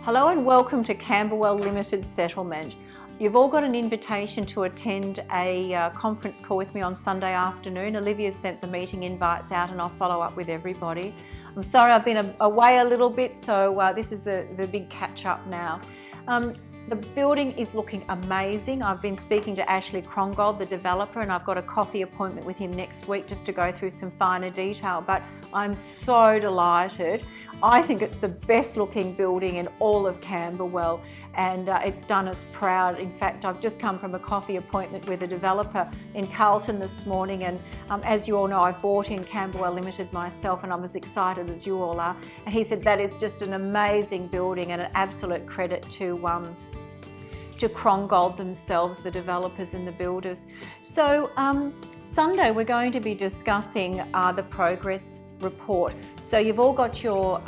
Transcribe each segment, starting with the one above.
Hello and welcome to Camberwell Ltd Settlement. You've all got an invitation to attend a conference call with me on Sunday afternoon. Olivia's sent the meeting invites out and I'll follow up with everybody. I'm sorry I've been away a little bit, so this is the big catch up now. The building is looking amazing. I've been speaking to Ashley Krongold, the developer, and I've got a coffee appointment with him next week just to go through some finer detail, but I'm so delighted. I think it's the best looking building in all of Camberwell, and it's done us proud. In fact, I've just come from a coffee appointment with a developer in Carlton this morning, and as you all know, I've bought in Camberwell Ltd myself, and I'm as excited as you all are. And he said that is just an amazing building and an absolute credit to Krongold themselves, the developers and the builders. So Sunday we're going to be discussing the progress report. So you've all got your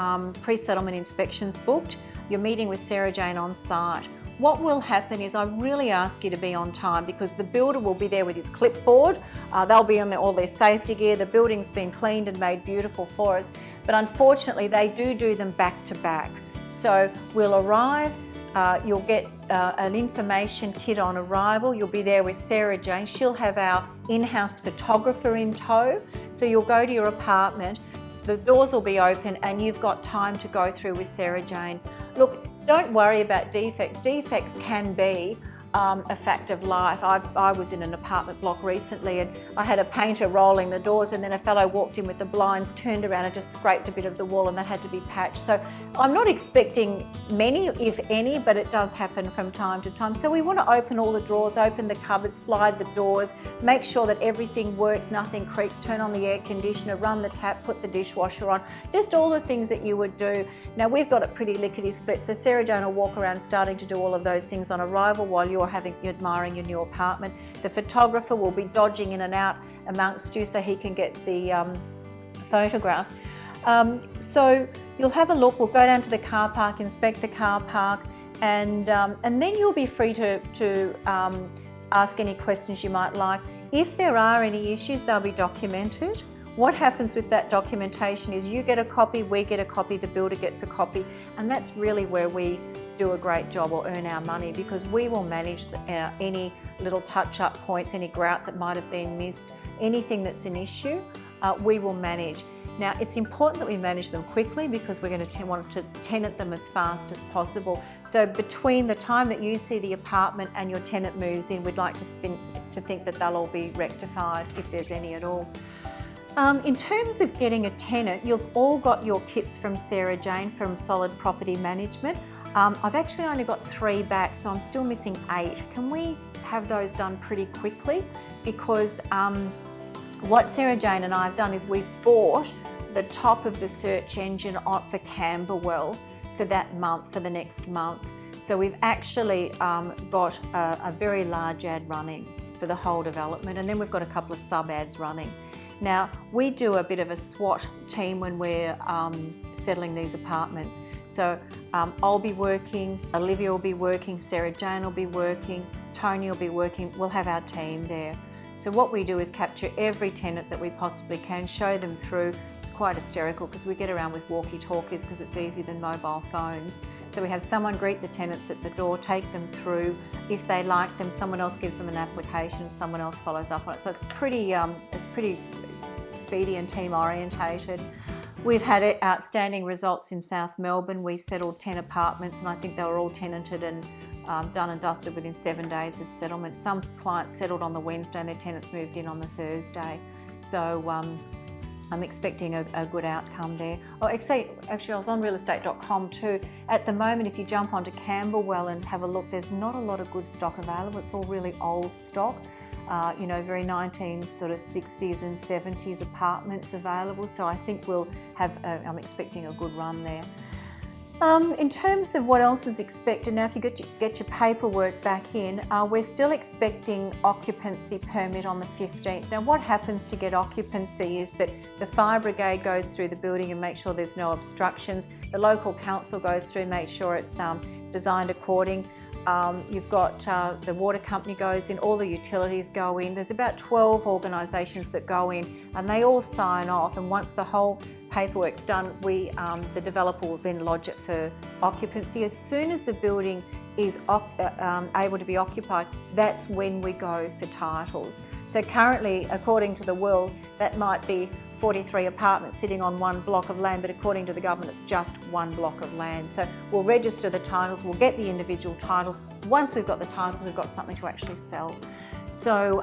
pre-settlement inspections booked. You're meeting with Sarah Jane on site. What will happen is I really ask you to be on time, because the builder will be there with his clipboard. They'll be on all their safety gear. The building's been cleaned and made beautiful for us, but unfortunately they do them back to back. So we'll arrive, you'll get an information kit on arrival. You'll be there with Sarah Jane. She'll have our in-house photographer in tow. So you'll go to your apartment, the doors will be open, and you've got time to go through with Sarah Jane. Look, don't worry about defects. Defects can be a fact of life. I was in an apartment block recently and I had a painter rolling the doors, and then a fellow walked in with the blinds, turned around and just scraped a bit of the wall, and that had to be patched. So I'm not expecting many, if any, but it does happen from time to time. So we want to open all the drawers, open the cupboards, slide the doors, make sure that everything works, nothing creaks, turn on the air conditioner, run the tap, put the dishwasher on, just all the things that you would do. Now we've got it pretty lickety split, so Sarah Jane will walk around starting to do all of those things on arrival while you're admiring your new apartment. The photographer will be dodging in and out amongst you so he can get the photographs. So you'll have a look. We'll go down to the car park, inspect the car park, and then you'll be free to ask any questions you might like. If there are any issues, they'll be documented. What happens with that documentation is you get a copy, we get a copy, the builder gets a copy, and that's really where we do a great job or earn our money, because we will manage any little touch-up points, any grout that might have been missed, anything that's an issue, we will manage. Now, it's important that we manage them quickly because we're going to want to tenant them as fast as possible. So between the time that you see the apartment and your tenant moves in, we'd like to think that they'll all be rectified if there's any at all. In terms of getting a tenant, you've all got your kits from Sarah Jane from Solid Property Management. I've actually only got 3 back, so I'm still missing 8. Can we have those done pretty quickly? Because what Sarah Jane and I have done is we've bought the top of the search engine for Camberwell for that month, for the next month. So we've actually got a very large ad running for the whole development, and then we've got a couple of sub ads running. Now, we do a bit of a SWAT team when we're settling these apartments. So I'll be working, Olivia will be working, Sarah Jane will be working, Tony will be working. We'll have our team there. So what we do is capture every tenant that we possibly can, show them through. It's quite hysterical because we get around with walkie-talkies because it's easier than mobile phones. So we have someone greet the tenants at the door, take them through. If they like them, someone else gives them an application, someone else follows up on it. So it's pretty speedy and team orientated. We've had outstanding results in South Melbourne. We settled 10 apartments, and I think they were all tenanted and done and dusted within 7 days of settlement. Some clients settled on the Wednesday and their tenants moved in on the Thursday. So I'm expecting a good outcome there. Oh, actually I was on realestate.com too. At the moment, if you jump onto Camberwell and have a look, there's not a lot of good stock available. It's all really old stock. Very 1960s and 70s apartments available. So I think we'll have, I'm expecting a good run there. In terms of what else is expected, now if you get your paperwork back in, we're still expecting occupancy permit on the 15th. Now what happens to get occupancy is that the fire brigade goes through the building and makes sure there's no obstructions. The local council goes through and makes sure it's designed according. You've got the water company goes in, all the utilities go in. There's about 12 organisations that go in, and they all sign off. And once the whole paperwork's done, the developer will then lodge it for occupancy. As soon as the building is able to be occupied, that's when we go for titles. So currently, according to the world, that might be 43 apartments sitting on one block of land, but according to the government, it's just one block of land. So we'll register the titles, we'll get the individual titles. Once we've got the titles, we've got something to actually sell. So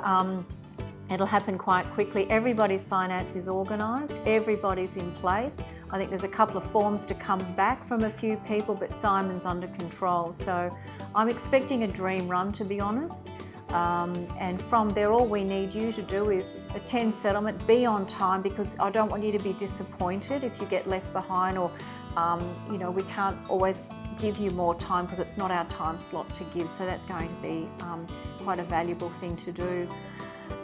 it'll happen quite quickly. Everybody's finance is organised, everybody's in place. I think there's a couple of forms to come back from a few people, but Simon's under control. So I'm expecting a dream run, to be honest. And from there, all we need you to do is attend settlement, be on time, because I don't want you to be disappointed if you get left behind, or you know, we can't always give you more time because it's not our time slot to give. So that's going to be quite a valuable thing to do.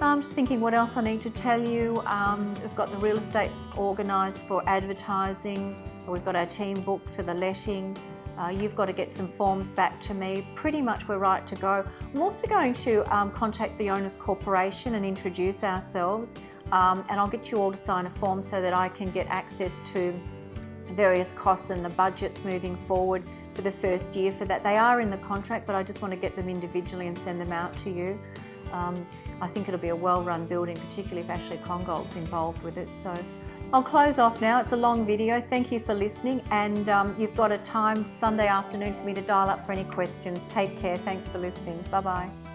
I'm just thinking what else I need to tell you. We've got the real estate organised for advertising. We've got our team booked for the letting. You've got to get some forms back to me. Pretty much we're right to go. I'm also going to contact the Owners Corporation and introduce ourselves, and I'll get you all to sign a form so that I can get access to various costs and the budgets moving forward for the first year for that. They are in the contract, but I just want to get them individually and send them out to you. I think it'll be a well-run building, particularly if Ashley Congalt's involved with it. So I'll close off now. It's a long video. Thank you for listening, and you've got a time Sunday afternoon for me to dial up for any questions. Take care. Thanks for listening. Bye-bye.